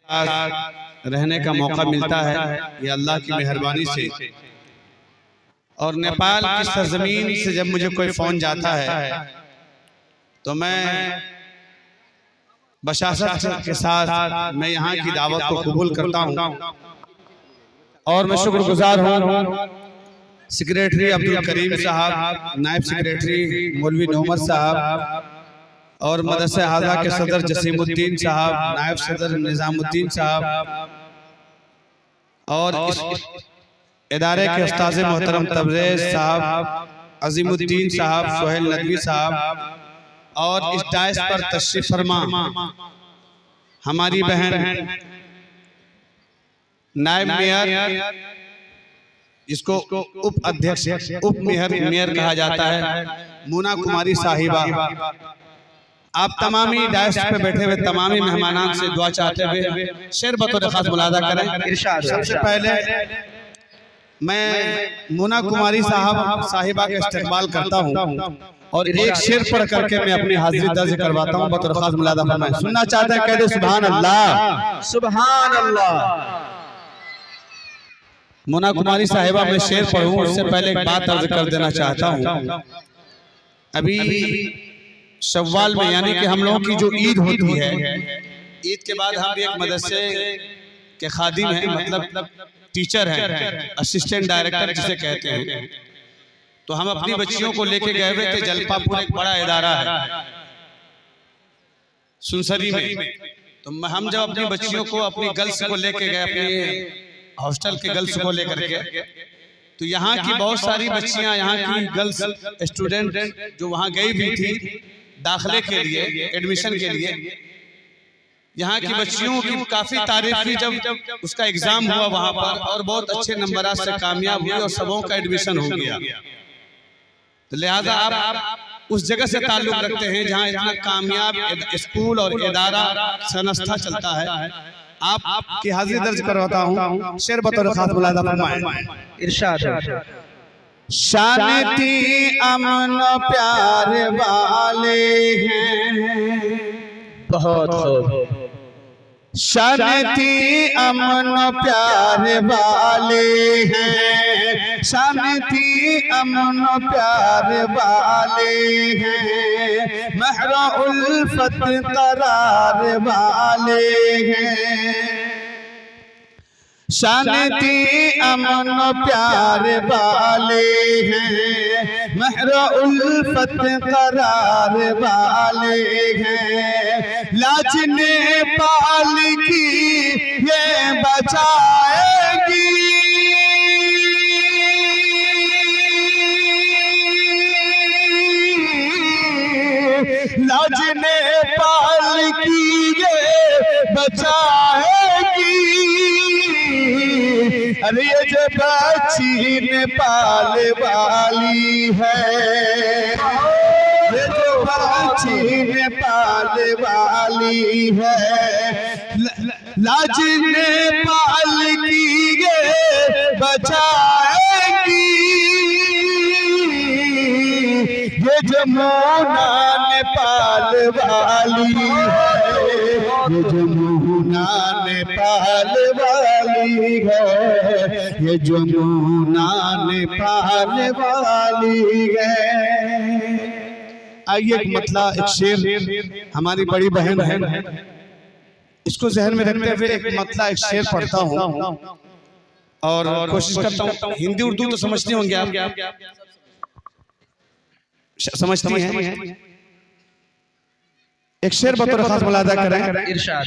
रहने का मौका मिलता है ये अल्लाह की मेहरबानी से। और नेपाल की सरजमीन से जब मुझे कोई फ़ोन जाता है तो मैं बशासत के साथ मैं यहाँ की दावत को कबूल करता हूँ। और मैं शुक्रगुजार हूँ सेक्रेटरी अब्दुल करीम साहब, नायब सेक्रेटरी मौलवी नोमर साहब और मदरसा हाजा के सदर जसीमुद्दीन साहब, नायब सदर निजामुद्दीन साहब और इस इदारे के उस्ताद मोहतरम तबरेज साहब, अजीमुद्दीन साहब, सोहेल नदवी साहब और इस डायस पर तशरीफ फरमा हमारी बहन नायब मेयर, जिसको उप अध्यक्ष उप मेयर कहा जाता है, मुना कुमारी साहिबा, आप तमामी डायस पे बैठे हुए तमामी मेहमानान से दुआ चाहते हुए शेर बतौर खास मुलादा करें। सबसे पहले मैं मुना कुमारी साहिबा का इस्तेमाल करता हूँ और एक शेर पढ़ करके मैं अपनी हाजिरी दर्ज करवाता हूँ। बतौर खास मुलादा फरमाएं। सुनना चाहते हैं, कह दे सुभान अल्लाह, सुभान अल्लाह। मुना कुमारी साहिबा मैं शेर पढ़ूं उससे पहले एक बात अर्ज कर देना चाहता हूँ। अभी शव्वाल में यानी कि हम लोगों की जो ईद होती है, ईद के बाद हम एक मदरसे के खादिम हैं, मतलब टीचर हैं, असिस्टेंट डायरेक्टर जिसे कहते हैं। तो हम अपनी बच्चियों को लेके गए हुए थे जलपापुर, एक बड़ा इदारा है सुनसरी में। तो हम जब अपनी बच्चियों को, अपनी गर्ल्स को लेके गए, अपने हॉस्टल के गर्ल्स को लेकर के, तो यहाँ की बहुत सारी बच्चियाँ, यहाँ की गर्ल्स स्टूडेंट जो वहाँ गई भी थी दाखिले के लिए, एडमिशन के लिए, यहाँ की बच्चियों की काफी तारीफ की जब उसका एग्जाम हुआ वहाँ पर और बहुत अच्छे नंबरात से कामयाब हुई और सबों का एडमिशन हो गया। तो लिहाजा आप उस जगह से ताल्लुक रखते हैं जहाँ इतना कामयाब स्कूल और इदारा संस्था चलता है। आपकी हाजिरी दर्ज करवाता हूँ, शेर बतौर खास मुलादा फरमाएं। इरशाद। शान थी अमन प्यार वाले हैं, बहुत खूब। शान थी अमन प्यार वाले हैं, शान थी अमन प्यार वाले हैं, महरा उल्फत करार वाले हैं। शान थी अमन प्यार वाले हैं, महरा उल्फत करार वाले हैं। लाज नेपाल की ये बचाएगी, लाज नेपाल की ये बचाएगी। अरे ये जो बच्ची नेपाल वाली है, ये जो बच्ची नेपाल वाली है, लाज नेपाल की ये बचाएगी। ये जमुना नेपाल वाली है, ये जमुना नेपाल वाली है, ये जमुना नेपाल वाली है। आइए एक मतला, एक शेर हमारी बड़ी बहन है, इसको जहन में रखते हुए एक मतला, एक शेर पढ़ता हूँ और कोशिश करता हूँ। हिंदी उर्दू तो समझती होंगे आप, समझती हैं? एक शेर बतौर खास मुलादा करें। इरशाद।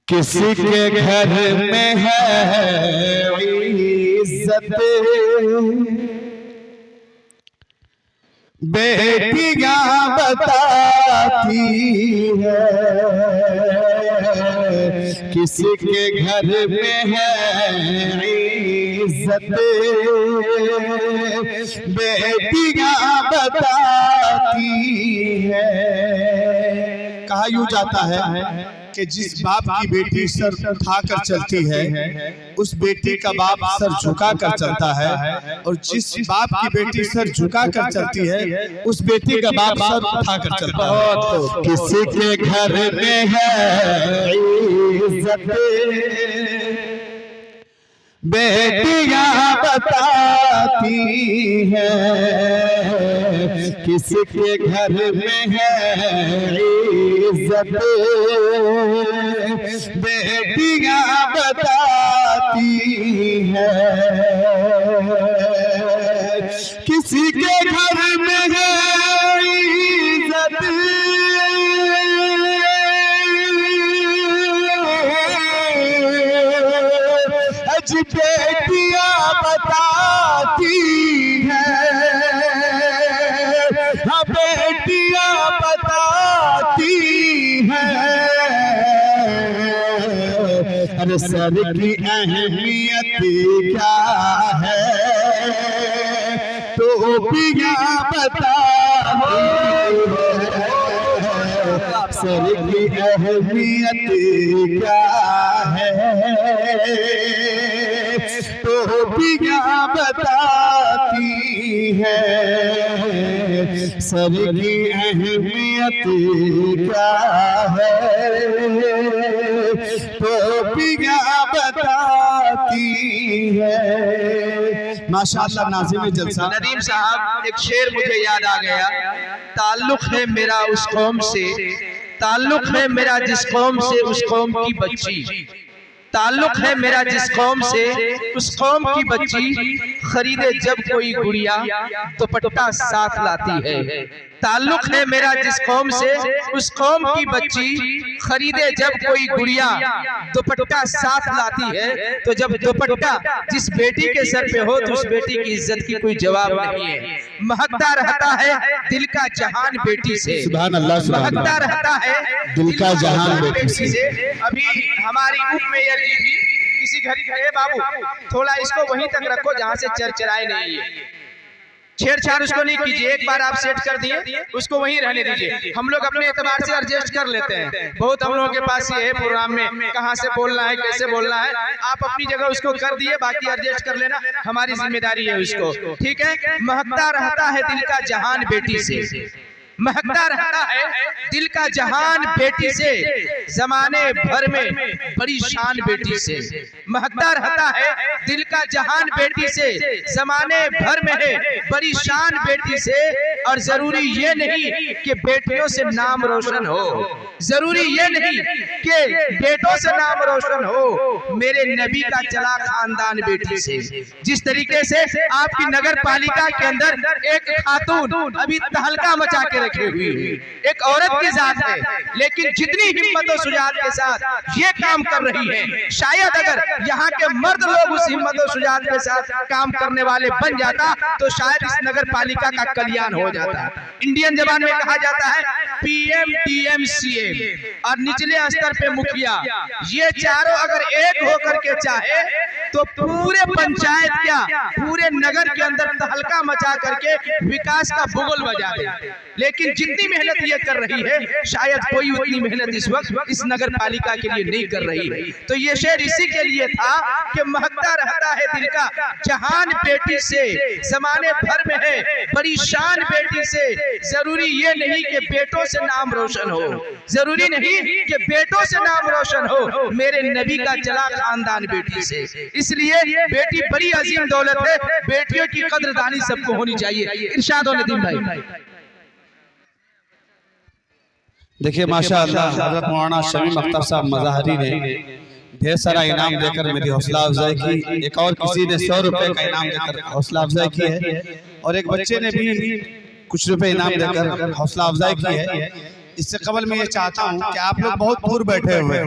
किसी के घर में है इज्जत, बेटियां बताती है, किसी के घर में है इज्जत, बेटियां बताती है। कहा यूं जाता है कि जिस बाप की बेटी सर उठाकर चलती है उस बेटी का बाप सर झुका कर चलता है, और जिस बाप की बेटी सर झुका कर चलती है उस बेटी का बाप सर उठाकर चलता है। किसी के घर में है इज्जत बेटियां बताती हैं, किसी के घर में है इज्जत बेटियां बताती हैं, किसी के घर में है इज्जत बेटियां बताती हैं, हाँ बेटियां बताती हैं, अरे सर की अहमियत क्या है तो टोपियां बताती हैं, सर की अहमियत क्या है टोपियां बताती हैं, सर की अहमियत क्या है टोपियां बताती हैं। माशाअल्लाह नाज़िम जलसा। नदीम साहब, एक शेर मुझे याद आ गया। ताल्लुक है मेरा उस कौम से, ताल्लुक है मेरा जिस कौम से उस कौम की बच्ची, ताल्लुक है मेरा जिस कौम से उस कौम की बच्ची, खरीदे जब कोई गुड़िया दुपट्टा साथ लाती है। ताल्लुक है मेरा जिस कौम से उस कौम की बच्ची, खरीदे जब कोई गुड़िया दुपट्टा साथ लाती है। तो जब दुपट्टा जिस बेटी के सर पे हो तो उस बेटी की इज्जत की कोई जवाब नहीं है। महकता रहता है दिल का जहान बेटी से, सुभान अल्लाह, महकता रहता है दिल का जहान बेटी से। अभी हमारी उप मेयर जी भी किसी घर गए, बाबू थोड़ा इसको वहीं तक रखो जहाँ से चरचराए नहीं है, छेड़छाड़ उसको नहीं कीजिए। एक बार आप सेट कर दिए उसको वहीं रहने दीजिए। हम लोग अपने एतबार से एडजस्ट कर लेते हैं। बहुत हम लोगों के पास ये है प्रोग्राम में कहाँ से बोलना है, कैसे बोलना है। आप अपनी जगह उसको कर दिए, बाकी एडजस्ट कर लेना, हमारी जिम्मेदारी है उसको, ठीक है। महकता रहता है दिल का जहान बेटी से, महकता रहता है दिल का जहान बेटी से, जमाने भर में बड़ी शान बेटी से। महकता रहता है दिल का जहान बेटी से, जमाने भर में है बड़ी शान बेटी से। और जरूरी ये नहीं कि बेटियों से नाम रोशन हो, जरूरी ये नहीं कि बेटों से नाम रोशन हो, मेरे नबी का चला खानदान बेटी से। जिस तरीके से आपकी नगर पालिका के अंदर एक खातून अभी तहलका मचा के रखी हुई है, एक औरत की जात है, लेकिन जितनी हिम्मत और सुजात के साथ ये काम कर रही है, शायद अगर यहाँ के मर्द लोग उस हिम्मत और सुजात के साथ काम करने वाले बन जाता तो शायद इस नगर पालिका का कल्याण हो जाता। इंडियन जबान में कहा जाता है PM DM CM और निचले स्तर पे मुखिया, ये चारों अगर एक होकर के चाहे तो पूरे पंचायत क्या पूरे नगर के अंदर तहलका मचा करके विकास का भूगोल बजा दे। लेकिन जितनी मेहनत ये कर रही है शायद कोई उतनी मेहनत इस वक्त इस नगर पालिका के लिए नहीं कर रही है। तो ये शेर इसी के लिए था कि महकता रहता है दिल का जहान बेटी से, जमाने भर में है बड़ी शान बेटी से। जरूरी ये नहीं कि बेटों से नाम रोशन हो, जरूरी नहीं कि बेटों से नाम रोशन हो, मेरे नबी का चला खानदान बेटी से। इसलिए बेटी बड़ी अजीम दौलत है, बेटियों की कदरदानी सबको होनी चाहिए। इरशाद हो नदीम भाई। देखिए माशाअल्लाह हज़रत मौलाना शमीम अख्तर साहब मज़ाहरी ने ढेर सारा इनाम देकर मेरी हौसला अफजाई की। एक और किसी ने 100 रुपए का इनाम देकर हौसला अफजाई की है, और एक बच्चे ने भी कुछ रुपए इनाम देकर हौसला अफजाई की है। इससे कबल मैं ये चाहता हूँ कि आप लोग बहुत दूर बैठे हुए,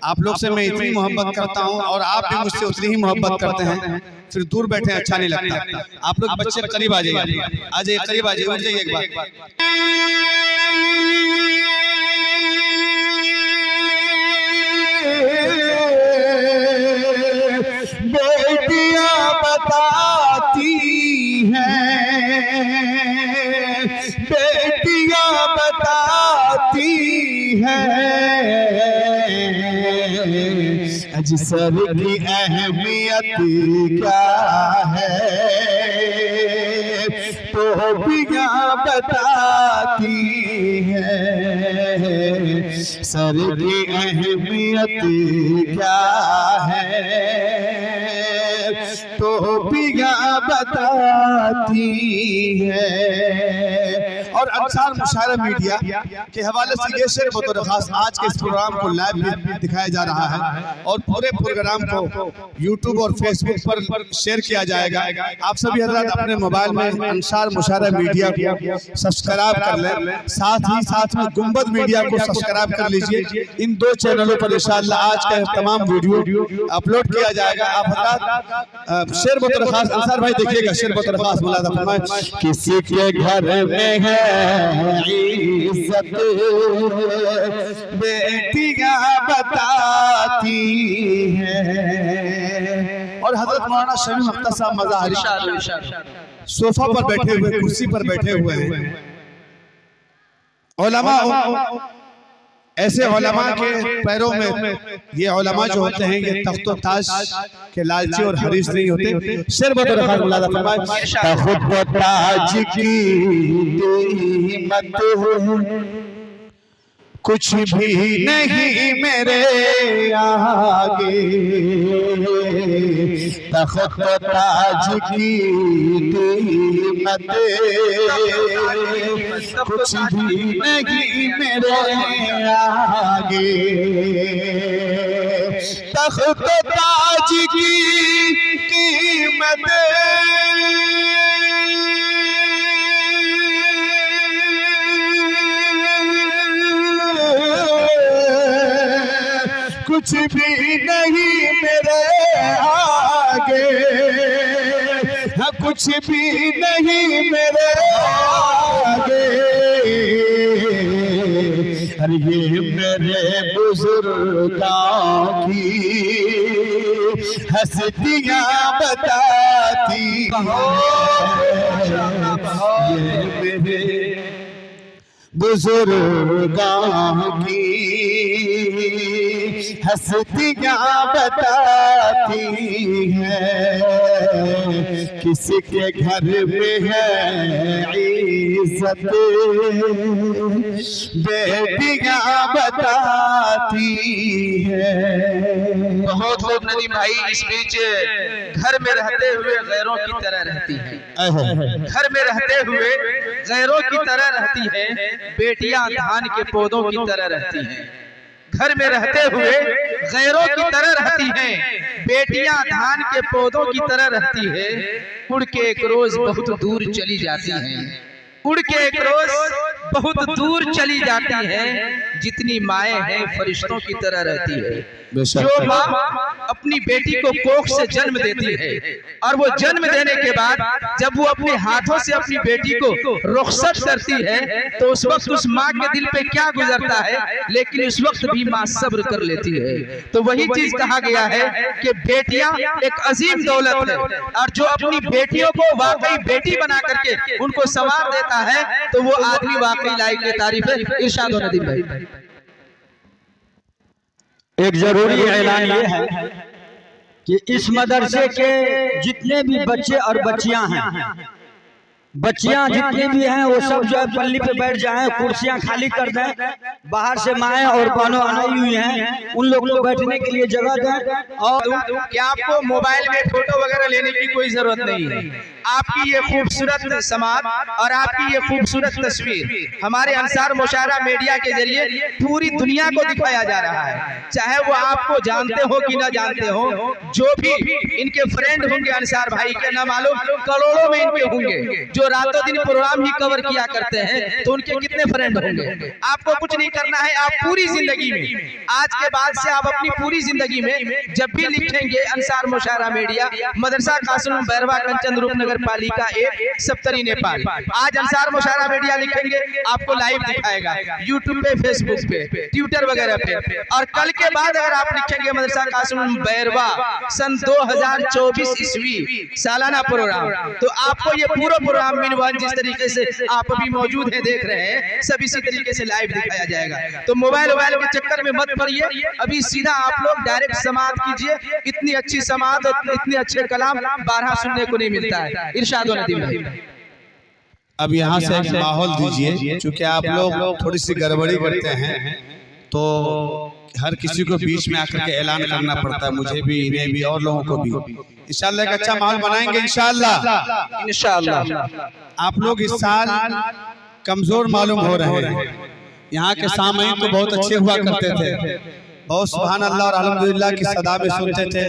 आप लोग से मैं इतनी मोहब्बत करता हूँ और आप भी मुझसे उतनी ही मोहब्बत करते हैं, फिर दूर बैठे अच्छा नहीं लगता। आप लोग बच्चे करीब आ जाइए, आ जाइए, करीब आ जाइए, एक बार। बेटियां बताती हैं, बेटियां बताती अज सर की अहमियत क्या है, टोपियां बताती है। सर की अहमियत क्या है, टोपियां बताती है। और अंसार मुशायरा मीडिया के हवाले से ये शेर बतौर खास आज के इस प्रोग्राम को लाइव भी दिखाया जा रहा है और पूरे प्रोग्राम को यूट्यूब और फेसबुक पर शेयर किया जाएगा। आप सभी हजरात अपने मोबाइल में अंसार मुशायरा मीडिया को सब्सक्राइब कर लें, साथ में गुंबद मीडिया को सब्सक्राइब कर लीजिए। इन 2 चैनलों पर इंशाअल्लाह आज का तमाम वीडियो अपलोड किया जाएगा। आप हजरात शेर बतौर खास अंसार भाई देखिएगा, शेर बतौर खास मुलादा फरमाए। किसी के घर में है इज्जत, बेटियां बताती हैं। और हजरत मौलाना शमीम अख्तर साहब मज़ाहरी सोफा पर बैठे हुए, कुर्सी पर बैठे हुए हैं। उलमा, ऐसे उलमा के पैरों में ये उलमा जो होते हैं ये तख्तो ताज के लालची और हरीस नहीं होते। शेर बतौर खास मुलादा फरमाए। तख्तो ताज की कीमत कुछ भी नहीं मेरे आगे, तख्तो ताज की कीमत कुछ भी नहीं मेरे आगे। तख्तो ताज की कीमत कुछ भी नहीं मेरे आगे, हाँ कुछ भी नहीं मेरे आगे। अरे ये मेरे बुजुर्गों की हस्तियां बताती हैं, ये मेरे बुजुर्गों की हस्तियां बताती हैं। किसी के घर में है इज्जत, बेटियां बताती हैं। बहुत लोग नदीम भाई इस बीच घर में रहते हुए गैरों की तरह रहती हैं। घर में रहते हुए गैरों की तरह रहती हैं, बेटियां धान के पौधों की तरह रहती हैं। घर में रहते हुए गैरों की तरह रहती हैं, बेटियां धान के पौधों की तरह रहती है। उड़ के एक रोज बहुत दूर चली जाती हैं, उड़ के एक रोज बहुत दूर चली जाती हैं। जितनी माएँ हैं फरिश्तों की तरह रहती है। जो माँ अपनी बेटी को कोख से जन्म देती है और वो जन्म देने के बाद जब वो अपने हाथों से अपनी बेटी को रुखसत करती है तो उस वक्त उस माँ के दिल पे क्या गुजरता है, लेकिन उस वक्त भी माँ सब्र कर लेती है। तो वही चीज कहा गया है कि बेटियां एक अजीम दौलत है और जो अपनी बेटियों को वाकई बेटी बना करके उनको संवार देता है तो वो आदमी वाकई लायक के तारीफ है। इरशाद हो नदीम भाई। एक जरूरी ऐलान ये है कि इस मदरसे के जितने भी बच्चे और बच्चियां हैं, बच्चियां जितने भी हैं वो सब जो है पल्ली पे बैठ जाएं, कुर्सियां खाली कर दें। बाहर से माएँ और बहनों आई हुई हैं, उन लोगों को बैठने के लिए जगह दें। और क्या आपको मोबाइल में फोटो वगैरह लेने की कोई जरूरत नहीं है। आपकी ये खूबसूरत समात और आपकी ये खूबसूरत तस्वीर हमारे अंसार मुशायरा मीडिया के जरिए पूरी दुनिया को दिखाया जा रहा है। चाहे वो आपको जानते हो कि ना जानते हो, जो भी इनके फ्रेंड होंगे अंसार भाई के, ना मालूम करोड़ों में इनके होंगे जो रातों दिन प्रोग्राम ही कवर किया करते हैं, तो उनके कितने फ्रेंड होंगे। आपको कुछ नहीं करना है, आप पूरी जिंदगी में आज के बाद से आप अपनी पूरी जिंदगी में जब भी लिखेंगे अंसार मुशायरा मीडिया, मदरसा कासिम बैरवा कंचन रूपनगर नगर पालिका 1 सप्तरी नेपाल। आज अंसार मुशायरा मीडिया लिखेंगे, आपको लाइव दिखाएगा यूट्यूब पे, फेसबुक पे, ट्विटर वगैरह पे। और कल के बाद अगर आप लिखेंगे मदरसा कासिम बैरवा सन 2024 ईस्वी सालाना प्रोग्राम, तो आपको ये पूरा प्रोग्राम मिनवान जिस तरीके से आप अभी मौजूद हैं देख रहे हैं, सब इसी तरीके से लाइव दिखाया जाएगा। तो मोबाइल के चक्कर में मत पड़िए, अभी सीधा आप लोग डायरेक्ट समाअत कीजिए। इतनी अच्छी समाअत और इतने अच्छे कलाम बारहा सुनने को नहीं मिलता है। इरशाद नदीम भाई, अब यहाँ से एक माहौल दीजिए, क्योंकि आप लोग थोड़ी सी गड़बड़ी करते हैं तो हर किसी को बीच में आकर के ऐलान करना पड़ता है, मुझे भी, इन्हें भी और लोगों को भी। इंशाल्लाह एक अच्छा माहौल बनाएंगे इंशाल्लाह। इंशाल्लाह आप लोग इस साल कमजोर मालूम हो रहे हैं। यहाँ के सामईन तो बहुत अच्छे हुआ करते थे, बहुत सुभान अल्लाह और अल्हम्दुलिल्लाह की सदा में सुनते थे,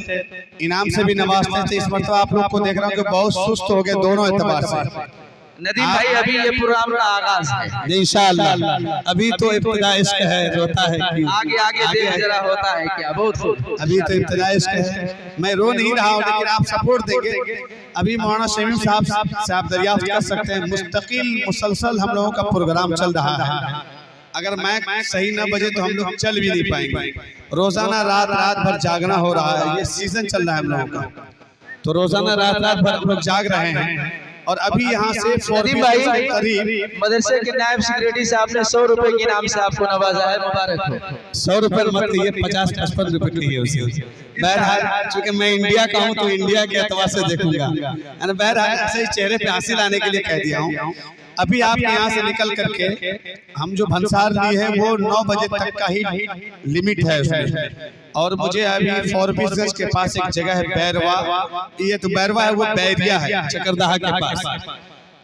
इनाम से भी नवाजते थे। इस मरतबा आप लोग को देख रहा हूँ कि बहुत सुस्त हो गए दोनों एतबार से। नदीम भाई अभी ये प्रोग्राम का आगाज है इंशाल्लाह, अभी तो इब्तिदा इश्क है, रोता है कि आगे आगे देख जरा होता है क्या, बहुत अभी तो इब्तिदा इश्क है। मैं रो नहीं रहा हूँ, लेकिन आप सपोर्ट देंगे। अभी मौलाना शमीम साहब से आप दरियाफ्त कर सकते हैं, मुस्तकिल मुसलसल हम लोगों का प्रोग्राम चल रहा है। अगर मैं सही न बजे तो हम लोग चल भी नहीं पाएंगे। रोजाना रात भर जागना हो रहा है, ये सीजन चल रहा है हम लोगों का, तो रोजाना रात भर हम लोग जाग रहे हैं। और अभी यहाँ से नदीम भाई मदरसे के नायब सेक्रेटरी साहब ने 100 रुपए के नाम से आपको नवाजा है, मुबारक हो। 100 रुपए मत कहिए, 50-55 रुपए कहिए उसे। बहरहाल चूंकि मैं इंडिया का हूँ तो इंडिया के एतबार से देखूंगा। बहरहाल ऐसे ही चेहरे पे हंसी लाने के लिए कह दिया हूँ। अभी आप यहाँ से निकल करके हम जो भंसार ली है वो 9 बजे तक का ही लिमिट है उसमें। और मुझे अभी फॉरबिसगंज के पास एक जगह है बैरवा, ये तो बैरवा है, वो बैरिया है चकरदाहा के पास।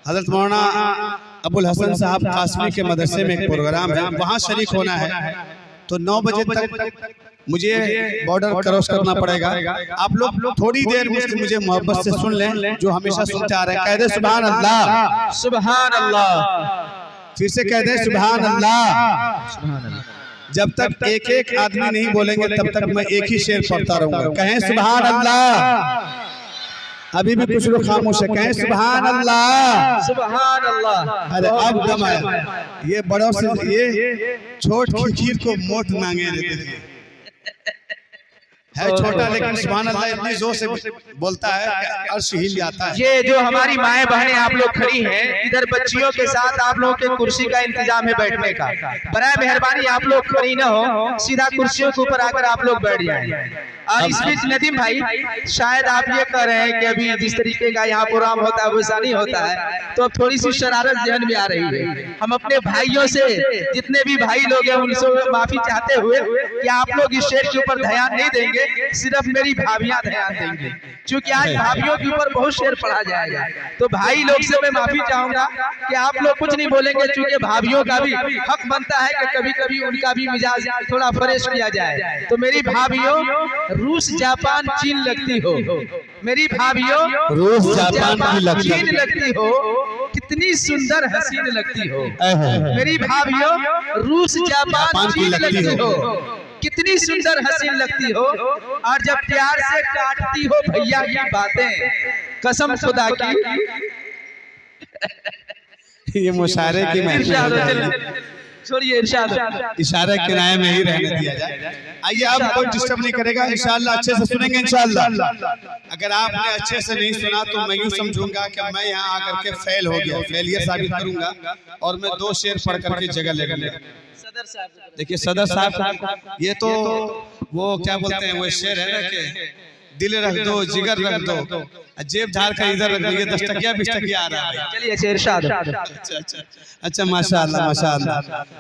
हजरत मौलाना अबुल हसन साहब कासमी के मदरसे में एक प्रोग्राम है, वहाँ शरीक होना है। तो 9 बजे तक मुझे बॉर्डर क्रॉस करना पड़ेगा। आप लोग थोड़ी देर मुझे मोहब्बत से सुन लें, जो हमेशा सुनते आ रहे हैं। कह दे सुभान अल्लाह, सुभान अल्लाह, फिर से कह दे सुभान अल्लाह। जब तक एक एक आदमी नहीं बोलेंगे तब तक मैं एक ही शेर पढ़ता रहूंगा। कहें सुभान अल्लाह। अभी भी कुछ लोग खामोश है, कहें सुभान अल्लाह, सुभान अल्लाह। अरे अब दम आया, ये बड़ों से ये छोट खीर को मोट मांगे देते है छोटा, लेकिन सुभान अल्लाह इतनी जोर से बोलता है कि अर्श हिल जाता है। ये जो हमारी माएँ बहनें आप लोग खड़ी हैं, इधर बच्चियों के साथ आप लोगों के कुर्सी का इंतजाम है बैठने का। बराए मेहरबानी आप लोग खड़ी न हो, सीधा कुर्सियों के ऊपर आकर आप लोग बैठ जाएं। और इस बीच नदीम भाई शायद आप ये कह रहे हैं कि अभी जिस तरीके का यहाँ प्रोग्राम होता है वैसा नहीं होता है, तो अब थोड़ी सी शरारत जहन में आ रही है। हम अपने भाइयों से, जितने भी भाई लोग हैं उनसे माफी चाहते हुए कि आप लोग इस शेर के ऊपर ध्यान नहीं देंगे, सिर्फ मेरी भाभियां ध्यान देंगे, क्योंकि आज भाभियों के ऊपर बहुत शेर पढ़ा जाएगा। तो भाई लोग से मैं माफी चाहूंगा कि आप लोग कुछ नहीं बोलेंगे, क्योंकि भाभियों का भी हक बनता है कि कभी कभी उनका भी मिजाज थोड़ा फ्रेश किया जाए। तो मेरी भाभियों, रूस जापान चीन लगती हो, मेरी भाभियों रूस जापान चीन लगती हो, कितनी सुंदर हसीन लगती हो। मेरी भाभियों रूस जापान चीन लगती हो, कितनी सुंदर हसीन लगती हो। और जब प्यार से काटती हो भैया की बातें, कसम खुदा की। ये मुशायरे की छोड़िए, इशारे किराए में ही रहने दिया जाए। आइए, अब कोई डिस्टर्ब नहीं करेगा, इंशाल्लाह अच्छे से सुनेंगे इंशाल्लाह। अगर आपने अच्छे से नहीं सुना तो मैं यूं समझूंगा कि मैं यहाँ आकर के फेल हो गया, फेलियर साबित करूंगा और मैं 2 शेर पढ़ करके जगह ले लूंगा। देखिए सदर साहब, ये तो वो क्या बोलते हैं, वो शेर है ना कि दिल रख दो, जिगर रख दो, जेब झाड़ कर इधर रख दो, ये 10 टकिया 20 टकिया आ रहा है। चलिए इरशाद। अच्छा माशाअल्लाह माशाअल्लाह।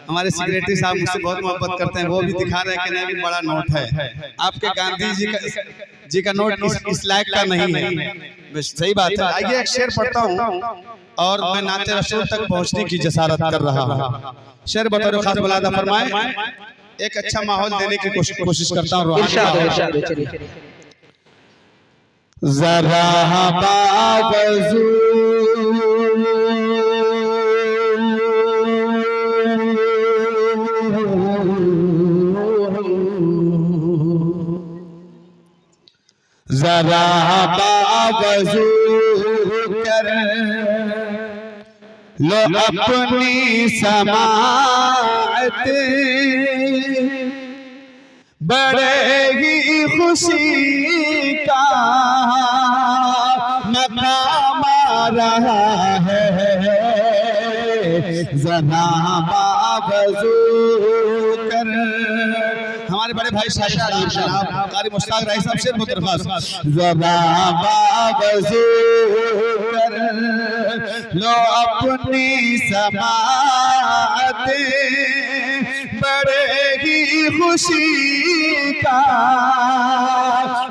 हमारे सेक्रेटरी साहब मुझसे बहुत मोहब्बत करते हैं, वो भी दिखा रहे हैं कि नहीं भी बड़ा नोट है आपके, गांधी जी का नोट इस लायक का नहीं है। सही बात है। आइए एक शेर पढ़ता हूँ और मैं नाते रसूल तक पहुँचने की जसारत कर रहा हूँ। शेर बतौर खास बुलादा फरमाए, एक अच्छा माहौल देने की कोशिश करता हूँ। जरा बावजू जरा बावजू कर लो अपनी समात, बढ़ेगी खुशी का मकाम आ रहा है, ज़रा बावज़ू कर। हमारे बड़े भाई शाहिद जनाब कारी मुश्ताक राय साहब से बहुत दरख्वास्त, ज़रा बावज़ू कर लो अपनी समात, बढ़ेगी खुशी का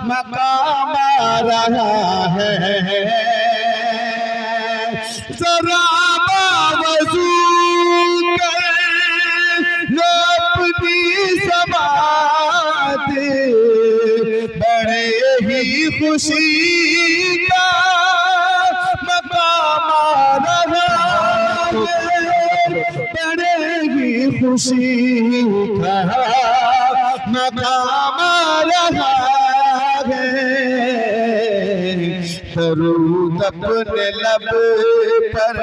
मकाम आ रहा है, ज़रा बावज़ू कर लो अपनी समात, बढ़ेगी खुशी का मकाम आ रहा है, बढ़ेगी खुशी का मकाम आ रहा है। दरूद अपने लब पर,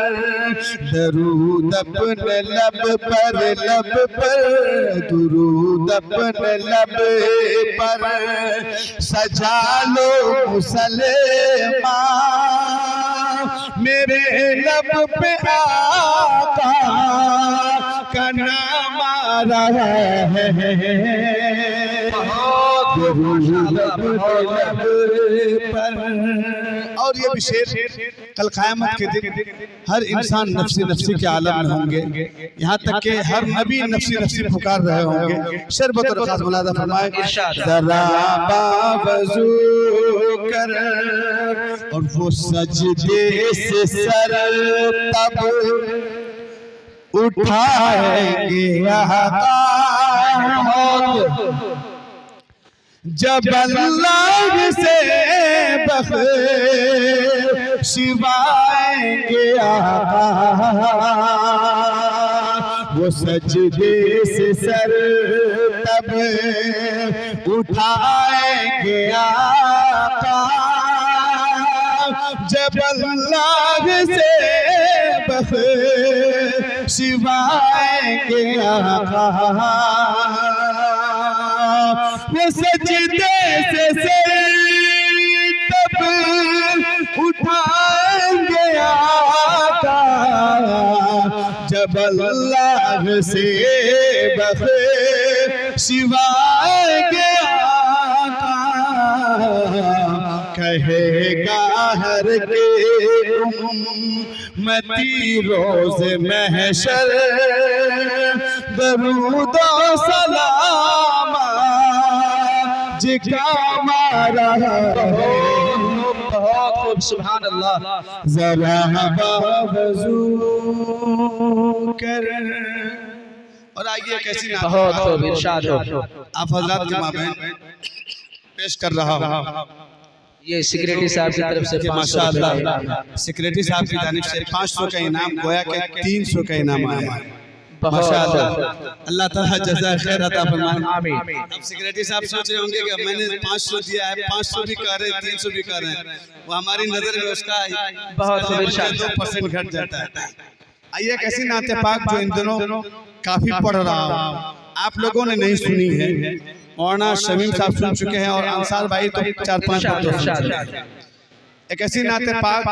दरूद अपने लब पर, लब पर दुरूद अपने लब पर सजा लो मुसलमान, मेरे लब पे आका का नाम आ रहा है, और ये विशेष कल क़यामत के दिन हर इंसान नफ्सी नफ्सी के आलम में होंगे, यहाँ तक कि हर नबी नफ्सी नफ्सी पुकार रहे होंगे। शरबत और खास मुलादा फरमाए, ज़रा बावज़ू कर और वो सजदे से सर तब उठाएंगे आका, जब अल्लाह से बख्शिवाएंगे आका, वो सजदे से सर तब उठाएंगे आका, जब अल्लाह से बख्शिवाएंगे आका, वो सजदे से तब उठाएंगे आका, जब अल्लाह से बख्शिवाएंगे आका, कहेगा हर के उम्मती रोज़ महशर, दरूद और सलाम जिका मारा है, बहुत खूब सुभान अल्लाह। ज़रा बावज़ू कर, और आइए कैसी नात बहुत खूब इरशाद हो। आप हज़रात के माबैन पेश कर रहा हूँ। ये सेक्रेटरी साहब की तरफ से माशाअल्लाह सेक्रेटरी साहब की जानिब से 500 का इनाम, गोया के 300 का इनाम आया। माशाअल्लाह, अल्लाह ताला जज़ा खैर अता फरमाए। अब सेक्रेटरी साहब सोच रहे होंगे कि मैंने 500 दिया है, 500 भी कर रहे हैं, 300 भी कर रहे हैं, वो हमारी नजर में उसका बहुत 2% घट जाता है। आइए कैसी नाते पाक जो इन दिनों काफी पढ़ रहा हूँ, आप लोगों ने नहीं सुनी है, मौलाना शमीम साहब सुन चुके हैं और अंसार भाई तो 4-5 एक ऐसी नाते पाक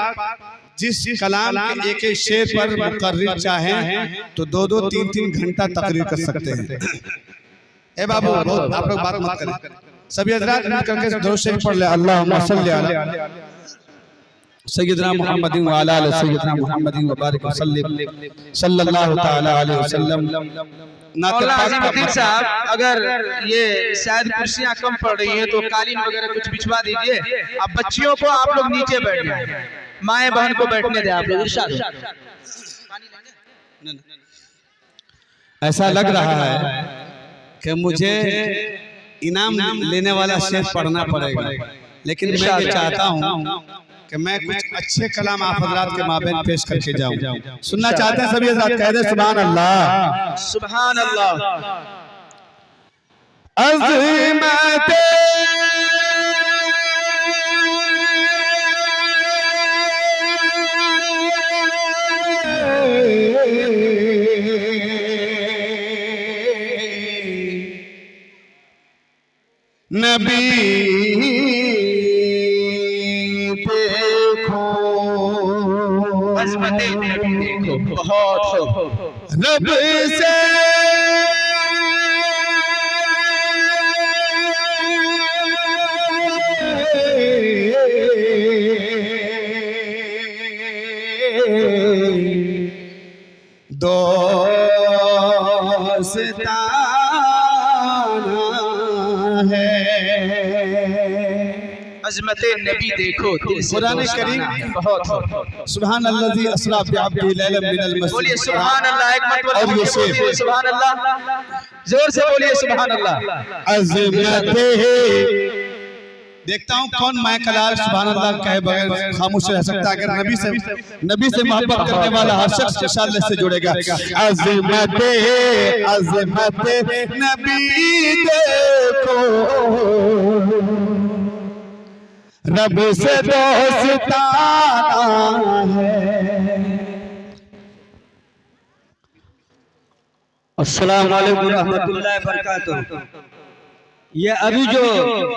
जिस कलाम के एक शेर पर मुकर्रिर चाहें तो 2-2, 3-3 घंटा तकरीर कर सकते हैं। ए बाबू, बहुत आप लोग बात मत करें, सभी हज़रात मिल करके दरूद शरीफ पढ़ ले, अल्लाहुम्मा सल्ली अला सय्यदना मुहम्मदिन व अला आलि सय्यदना मुहम्मदिन व बारिक व सल्लिम सल्लल्लाहु तआला अलैहि वसल्लम। नाते साहब, अगर ये शायद कुर्सियां कम पड़ रही हैं तो कालीन वगैरह कुछ बिछवा दीजिए। अब बच्चियों को आप लोग नीचे बैठ जाए, माए बहन को बैठने दें आप लोग। इरशाद। ऐसा लग रहा है कि मुझे इनाम लेने वाला शेर पढ़ना पड़ेगा, लेकिन मैं ये चाहता हूँ कि मैं कुछ अच्छे कलाम आप हज़रात के माबैन पेश करके जाऊं। सुनना चाहते हैं सभी हज़रात, कह दे सुभान अल्लाह, सुभान अल्लाह। अज़मत नबी देखो, अज़मत नबी देखो, बहुत खूब। रब से दोस्ताना है। अज़मत नबी देखो, दिल से कुरान दोस्ताना है, करीम बहुत खूब। सुभान अल्लाज़ी अस्रा बिअब्दिही लैलन मिनल बोलिए मस्जिदिल सुभान अल्लाह, एक मरतबा और ये शेर। बोलिए सुभान अल्लाह, जोर से बोलिए सुभान अल्लाह। अज़मत है। देखता हूँ कौन मैं कलाल सुभान अल्लाह कहे बगैर खामोश रह सकता है। अगर नबी से मोहब्बत करने वाला हर शख्स इंशाअल्लाह से जुड़ेगा। अज़मत नबी देखो, रब से दोस्ताना है। अस्सलाम वालेकुम रहमतुल्लाहि व बरकातुहू। ये अभी जो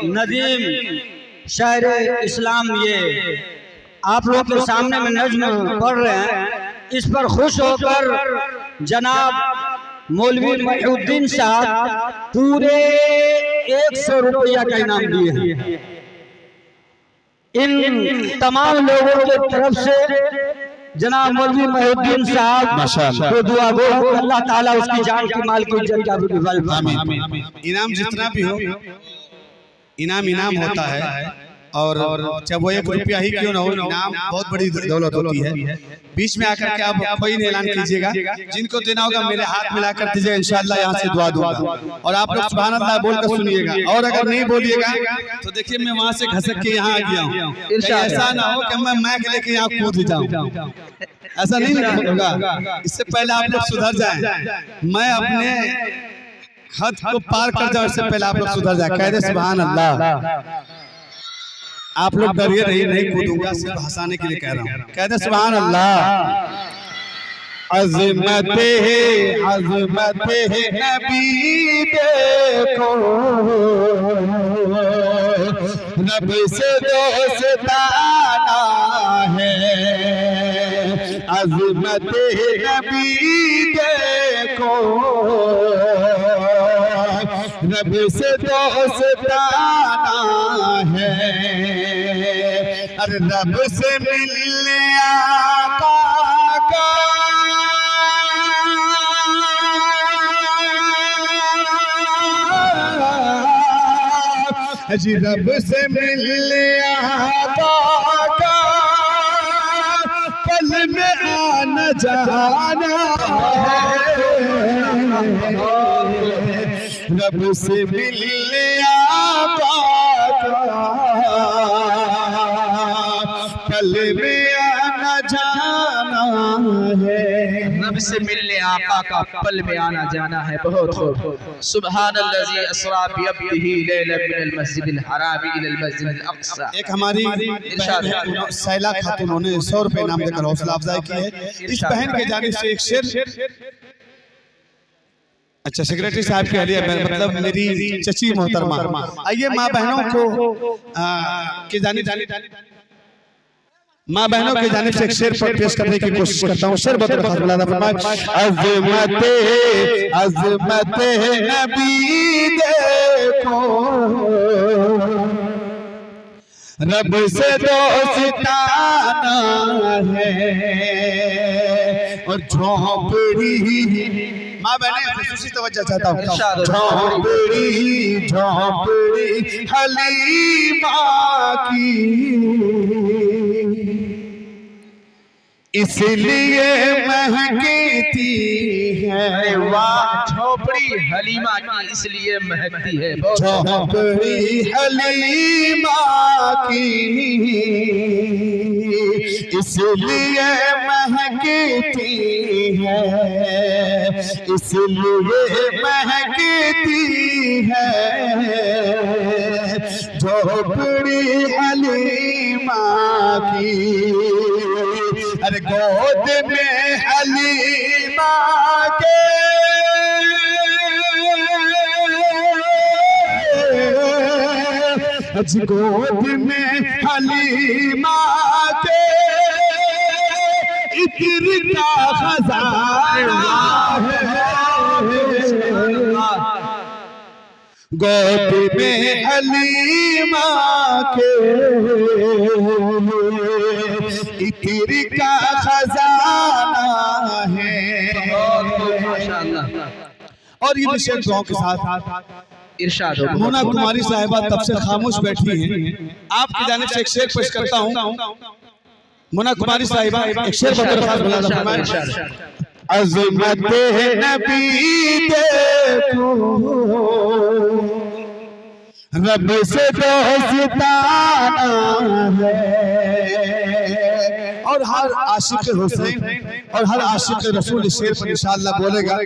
नदीम शायर इस्लाम ये आप लोग के सामने में नज्म पढ़ रहे हैं, इस पर खुश होकर जनाब मौलवी महीउद्दीन साहब पूरे 100 रुपया का इनाम दिए हैं। इन तमाम लोगों की तरफ से जनाब मौलवी महीउद्दीन साहब माशाअल्लाह को दुआ गो, अल्लाह ताला उसकी जान की माल की इज्जत का भी आमीन। इनाम जितना भी हो, इनाम होता है, और चाहे वो 1 रुपया ही क्यों ना हो, इनाम बहुत बड़ी दौलत होती है। बीच में आकर के आप कोई नहीं ऐलान कीजिएगा, जिनको देना होगा मेरे हाथ मिला कर दीजिएगा, इंशाअल्लाह यहाँ से दुआ दूंगा। और आप लोग सुभान अल्लाह बोलकर सुनिएगा, और अगर नहीं बोलिएगा तो देखिए मैं वहाँ से घसक के यहाँ आ गया हूँ। ऐसा ना हो कि मैं मैक लेके यहाँ कूद जाऊँ, ऐसा नहीं होगा। इससे पहले आप लोग सुधर जाएं, मैं अपने हद को पार कर जाऊँ, इससे पहले आप लोग सुधर जाए। कह दे सुभान अल्लाह। आप लोग डरिए नहीं कूदूंगा, सिर्फ हंसाने के लिए कह रहा हूँ। कह दे सुभान अल्लाह। अज़मत है नबी देखो, रब से दोस्ताना है। अज़मत है नबी देखो, रब से दोस्ताना है। अरे रब से मिलने आका का जी, रब से मिलने आका का पल में आना जाना है। रब से मिलने आका का पल में आना जाना है। रब से मिलने आका का पल में आना जाना है, बहुत खूब। सुब्हानल्लाज़ी अस्रा बिअब्दिही लैलन मिनल मस्जिदिल हराम इलल मस्जिदिल अक़सा। एक हमारी इरशाद है, सैला खातून ने 100 रुपए इनाम देकर हौसला अफजाई की है। इस बहन के जानिब से एक शेर। अच्छा, सेक्रेटरी साहब के लिए मतलब मेरी चची मोहतरमा, आइए माँ बहनों को के जानिब माँ बहनों के जानिब से एक शेर पर पेश करने की कोशिश करता हूँ। शेर बहुत अज़मत है नबी देखो, रब से दोस्ताना है। और झोंपड़ी, माँ बहने खुसूसी तवज्जो चाहता हूँ, झोंपड़ी हलीमा की, इसलिए महकती है। वाह, झोपड़ी हलीमा की इसलिए महकती है, झोंपड़ी हलीमा की इसलिए महकती है, इसलिए महकती है। झोंपड़ी हलीमा की, अरे गोद में हलीमा के हज गोद में हलीमा के इत्र का खजाना है, गोद में हलीमा के इत्र का खजाना है। और ये शेर गाँव के साथ इरशाद हो। मोना कुमारी साहिबा तब से खामोश बैठी हैं। आपकी जानिब से एक शेर पेश करता हूँ। मोना कुमारी साहिबा एक शेर फरमाएं। अज़मत है नबी देखो, रब से दोस्ताना है। और हर आशिक हुसैन और हर आशिक रसूल इस शेर पर इंशाअल्लाह बोलेगा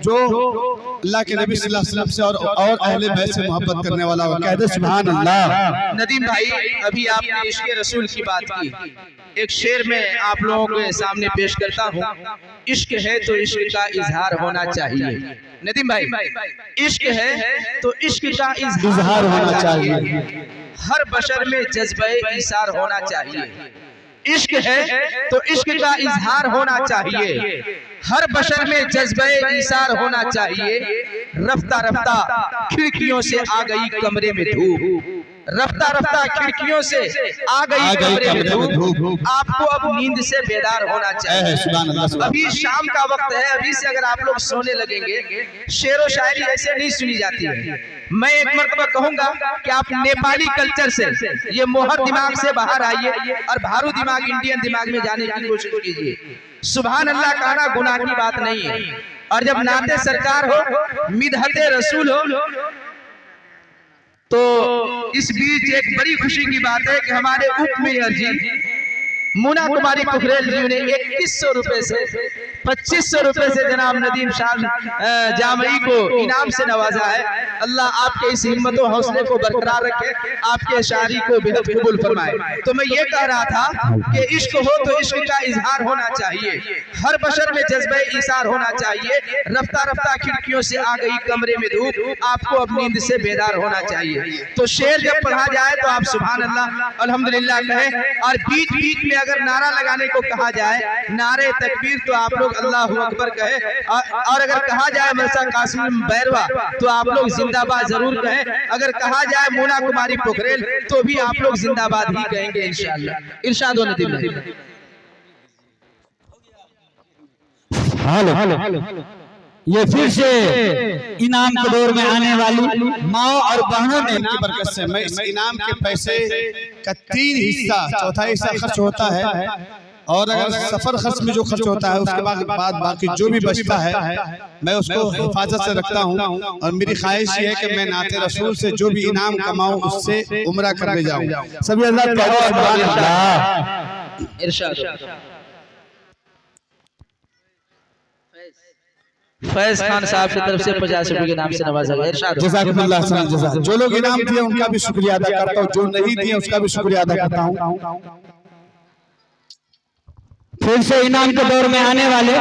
जो अल्लाह के नबी सल्लल्लाहु अलैहि वसल्लम से और अहले बैत से मोहब्बत करने वाला हो। कह दे सुभान अल्लाह। नदीम भाई, अभी आपने इश्क़ रसूल की बात की, एक शेर में आप लोगों के सामने पेश करता हूँ। इश्क है तो इश्क का इजहार होना चाहिए। नदीम भाई, इश्क है तो इश्क का इजहार होना चाहिए। हर बशर में जज्बे इसार होना चाहिए। इश्क है तो इश्क का इजहार होना चाहिए। हर बशर में जज्बे इसार होना चाहिए। रफ्ता रफ्ता खिड़कियों से आ गई कमरे में धूप, रफ्ता रफ्ता खिड़कियों से आ गई कमरे में धूप। आपको अब नींद से बेदार होना चाहिए। अभी शाम का वक्त है, अभी से अगर आप लोग सोने लगेंगे, शेर व शायरी ऐसे नहीं सुनी जाती है। मैं एक मर्तबा कहूंगा कि आप नेपाली कल्चर से, ये मोहर दिमाग से बाहर आइए और भारू दिमाग इंडियन दिमाग में जाने की कोशिश कीजिए। सुभान अल्लाह कहना गुनाह की बात नहीं है। और जब नाते सरकार हो, मिदहते रसूल हो, तो इस बीच एक बड़ी खुशी की बात है कि हमारे उप मेयर जी मोना कुमारी पोखरेल जी ने 2100 रुपए से 2500 रुपए से जनाब नदीम शाह जामई को इनाम से नवाजा है। अल्लाह आपके इस हिम्मत और हौसले को बरकरार रखे, आपके शायरी को बेहद कबूल फरमाए। तो मैं ये कह रहा था कि इश्क हो तो इश्क का इजहार होना चाहिए। हर बशर में जज्बे इसार होना चाहिए। रफ्ता रफ्ता खिड़कियों से आ गई कमरे में धूप, आपको अब नींद से बेदार होना चाहिए। तो शेर जब पढ़ा जाए तो आप सुभान अल्लाह अल्हम्दुलिल्लाह कहें, और बीच बीच में अगर नारा लगाने को कहा जाए, नारे तकबीर, तो आप लोग अल्लाहु अकबर कहे। और अगर कहा जाए मरसा कासिम बैरवा तो आप लोग जिंदाबाद जरूर कहें। अगर कहा जाए मोना कुमारी पोखरेल तो भी आप लोग जिंदाबाद ही कहेंगे इंशाअल्लाह। इरशाद होने दीजिए। हेलो, ये फिर से इनाम के दौर में आने वाली माओ और बहनों ने की बरकत से मैं इस इनाम के पैसे का 3 हिस्सा, चौथा हिस्सा खर्च होता है, और अगर सफर खर्च में जो खर्च होता है उसके बाद बाकी जो भी बचता है मैं उसको हिफाजत से रखता हूँ। और मेरी ख्वाहिश ये है कि मैं नाते रसूल से जो भी इनाम कमाऊँ उससे उम्रा करने जाऊँ। सभी फैज खान साहब की तरफ से 50 रुपए के नाम से नवाजा गया। इरशाद। जज़ाकुमुल्लाह। जो लोग इनाम दिए उनका भी शुक्रिया अदा करता हूँ, जो नहीं दिए उसका भी शुक्रिया अदा करता हूँ। फिर से इनाम के दौर में आने वाले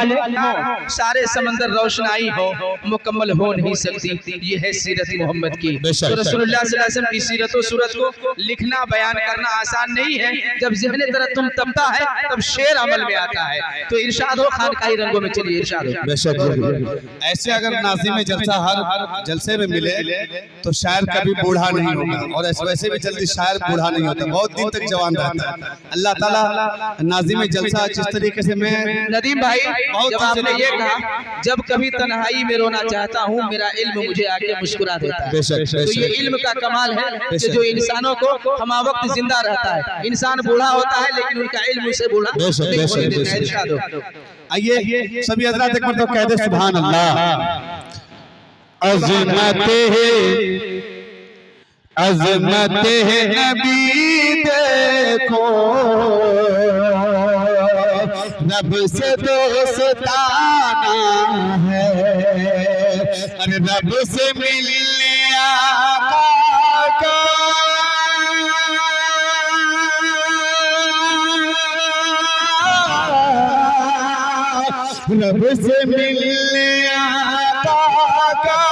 सारे समंदर रोशनाई हो मुकम्मल हो नहीं सकती, ये है सीरत मोहम्मद की। तो रसूलुल्लाह सल्लल्लाहु अलैहि वसल्लम की सीरत और सूरत को लिखना बयान करना आसान नहीं है। जब ज़हन तरत्तुम तबता है तब शेर अमल में आता है। तो इरशाद हो, खानकाही रंगों में चलिए इरशाद हो। ऐसे अगर नाज़िम जलसा हर जलसे में मिले तो शायर कभी बूढ़ा नहीं होगा, और वैसे भी जल्दी शायर बूढ़ा नहीं होता, बहुत दिन तक जवान रहता है। अल्लाह ताला नाज़िम जलसा जिस तरीके से मैं नदीम भाई, जब आपने ये कहा जब कभी तन्हाई में रोना चाहता हूँ मेरा इल्म मुझे आके मुस्कुरा देता है, तो ये इल्म का कमाल है कि जो इंसानों को हमा वक्त जिंदा रहता है। इंसान बूढ़ा होता है लेकिन उनका इल्म उसे बूढ़ा नहीं होने देता है। इरशाद हो। आइए सभी हज़रात एक मरतबा कह दे सुभान अल्लाह। अज़मत है नबी देखो, रब से दोस्ताना है, अरे रब से मिलने आका का रब से मिलने आका का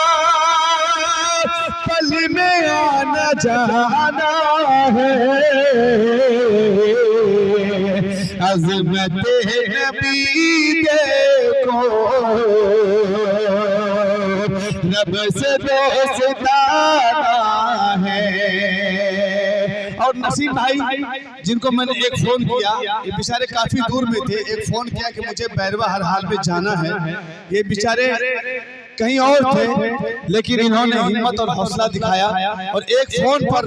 पल में आना न जाना है, अज़मत नबी देखो, रब से दोस्ताना है। और नसीम भाई जिनको मैंने एक फोन किया, ये बेचारे काफी दूर में थे, एक फोन किया कि मुझे बैरवा हर हाल में जाना है। ये बेचारे कहीं और थे, लेकिन इन्होंने हिम्मत और हौसला दिखाया और एक फोन पर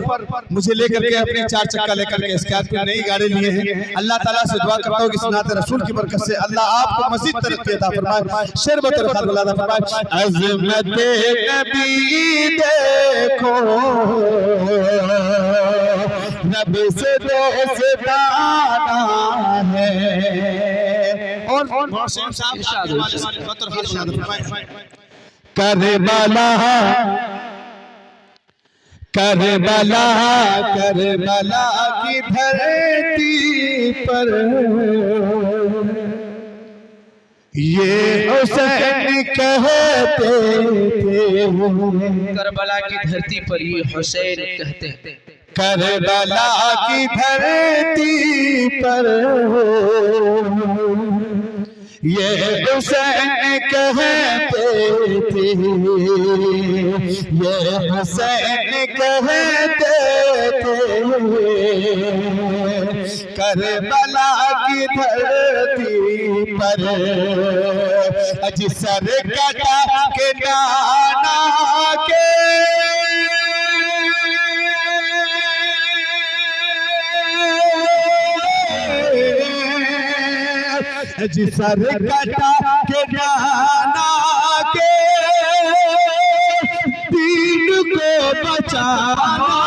मुझे लेकर के अपनी 4 चक्का लेकर के स्कॉर्पियो नई गाड़ी लिए हैं। अल्लाह ताला से दुआ करता हूँ कि सुन्नत रसूल की बरकत से अल्लाह आपको मज़ीद तरक्की अता फरमाए, शेर बतर खैर अता फरमाए। अज़मत नबी देखो, रब से दोस्ताना है। और करबला करबला करबला की धरती पर ये हुसैन कहते थे, करबला की धरती पर ये हुसैन कहते थे, करबला की धरती पर ये हुसैन कहते थे, ये हुसैन कहते थे, करबला की धरती पर अज सर कटा के नाना के, सर कटा के नाना के, दीन को बचाना